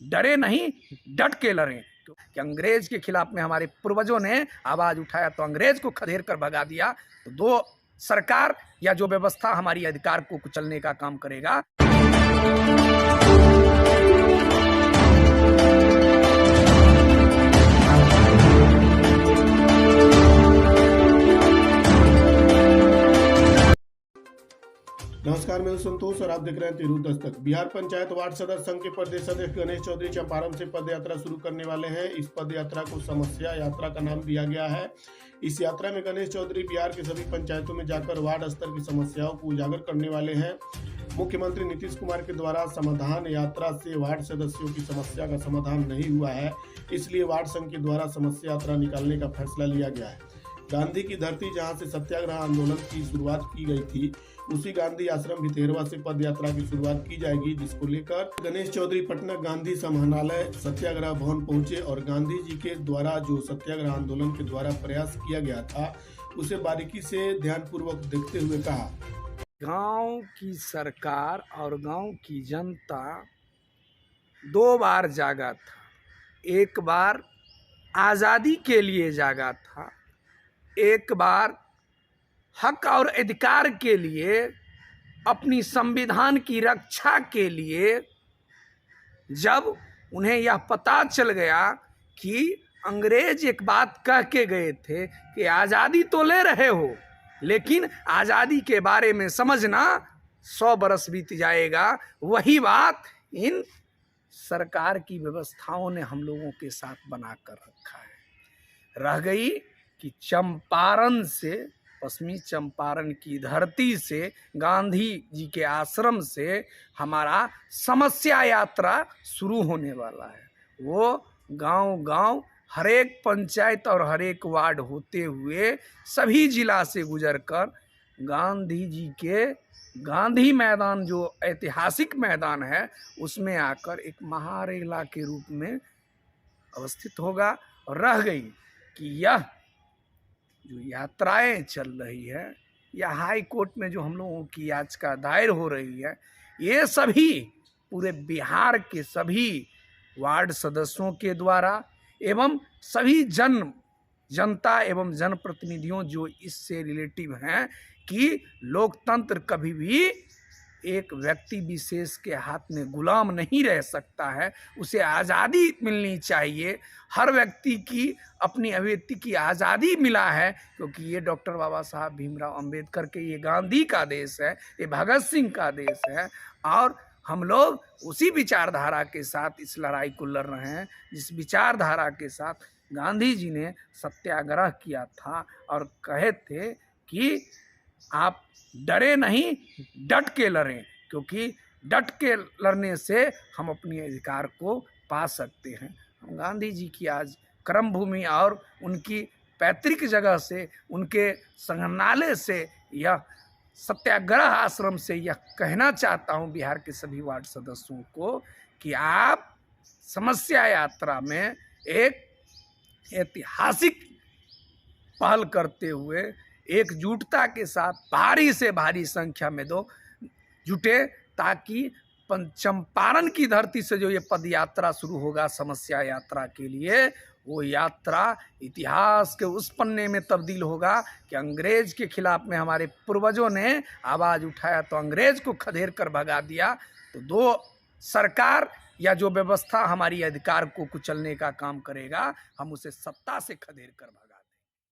डरे नहीं, डट के लड़ें। कि अंग्रेज के खिलाफ में हमारे पूर्वजों ने आवाज उठाया तो अंग्रेज को खदेड़ कर भगा दिया, तो दो सरकार या जो व्यवस्था हमारी अधिकार को कुचलने का काम करेगा। नमस्कार, मैं हूं संतोष और आप देख रहे हैं तिरु दस्तक। बिहार पंचायत वार्ड सदस्य संघ के प्रदेश अध्यक्ष गणेश चौधरी चंपारण से पद यात्रा शुरू करने वाले हैं। इस पद यात्रा को समस्या यात्रा का नाम दिया गया है। इस यात्रा में गणेश चौधरी बिहार के सभी पंचायतों में जाकर वार्ड स्तर की समस्याओं को उजागर करने वाले हैं। मुख्यमंत्री नीतीश कुमार के द्वारा समाधान यात्रा से वार्ड सदस्यों की समस्या का समाधान नहीं हुआ है, इसलिए वार्ड संघ के द्वारा समस्या यात्रा निकालने का फैसला लिया गया है। गांधी की धरती जहां से सत्याग्रह आंदोलन की शुरुआत की गई थी, उसी गांधी आश्रम भितेरवा से पद यात्रा की शुरुआत की जाएगी, जिसको लेकर गणेश चौधरी पटना गांधी समाहरणालय सत्याग्रह भवन पहुंचे और गांधी जी के द्वारा जो सत्याग्रह आंदोलन के द्वारा प्रयास किया गया था उसे बारीकी से ध्यानपूर्वक देखते हुए कहा, गांव की सरकार और गांव की जनता दो बार जागा था। एक बार आज़ादी के लिए जागा था, एक बार हक और अधिकार के लिए, अपनी संविधान की रक्षा के लिए। जब उन्हें यह पता चल गया कि अंग्रेज एक बात कह के गए थे कि आज़ादी तो ले रहे हो, लेकिन आज़ादी के बारे में समझना 100 बरस बीत जाएगा, वही बात इन सरकार की व्यवस्थाओं ने हम लोगों के साथ बना कर रखा है। रह गई कि चंपारण से, पश्चिमी चंपारण की धरती से, गांधी जी के आश्रम से हमारा समस्या यात्रा शुरू होने वाला है। वो गांव-गांव, हर एक पंचायत और हर एक वार्ड होते हुए सभी जिला से गुजरकर गांधी जी के गांधी मैदान, जो ऐतिहासिक मैदान है, उसमें आकर एक महारेला के रूप में अवस्थित होगा। और रह गई कि यह जो यात्राएं चल रही है या हाई कोर्ट में जो हम लोगों की याचिका दायर हो रही है, ये सभी पूरे बिहार के सभी वार्ड सदस्यों के द्वारा एवं सभी जनता एवं जनप्रतिनिधियों जो इससे रिलेटिव हैं कि लोकतंत्र कभी भी एक व्यक्ति विशेष के हाथ में गुलाम नहीं रह सकता है, उसे आज़ादी मिलनी चाहिए। हर व्यक्ति की अपनी अभिव्यक्ति की आज़ादी मिला है, क्योंकि ये डॉक्टर बाबा साहब भीमराव अंबेडकर के, ये गांधी का देश है, ये भगत सिंह का देश है। और हम लोग उसी विचारधारा के साथ इस लड़ाई को लड़ रहे हैं, जिस विचारधारा के साथ गांधी जी ने सत्याग्रह किया था और कहे थे कि आप डरे नहीं, डट के लड़ें, क्योंकि डट के लड़ने से हम अपने अधिकार को पा सकते हैं। गांधी जी की आज कर्म भूमि और उनकी पैतृक जगह से, उनके संग्रहालय से, यह सत्याग्रह आश्रम से यह कहना चाहता हूं बिहार के सभी वार्ड सदस्यों को कि आप समस्या यात्रा में एक ऐतिहासिक पहल करते हुए एकजुटता के साथ भारी से भारी संख्या में जुटे, ताकि चंपारण की धरती से जो ये पद यात्रा शुरू होगा समस्या यात्रा के लिए, वो यात्रा इतिहास के उस पन्ने में तब्दील होगा कि अंग्रेज के खिलाफ में हमारे पूर्वजों ने आवाज़ उठाया तो अंग्रेज को खदेड़ कर भगा दिया, तो दो सरकार या जो व्यवस्था हमारी अधिकार को कुचलने का काम करेगा, हम उसे सत्ता से खदेड़ कर भगा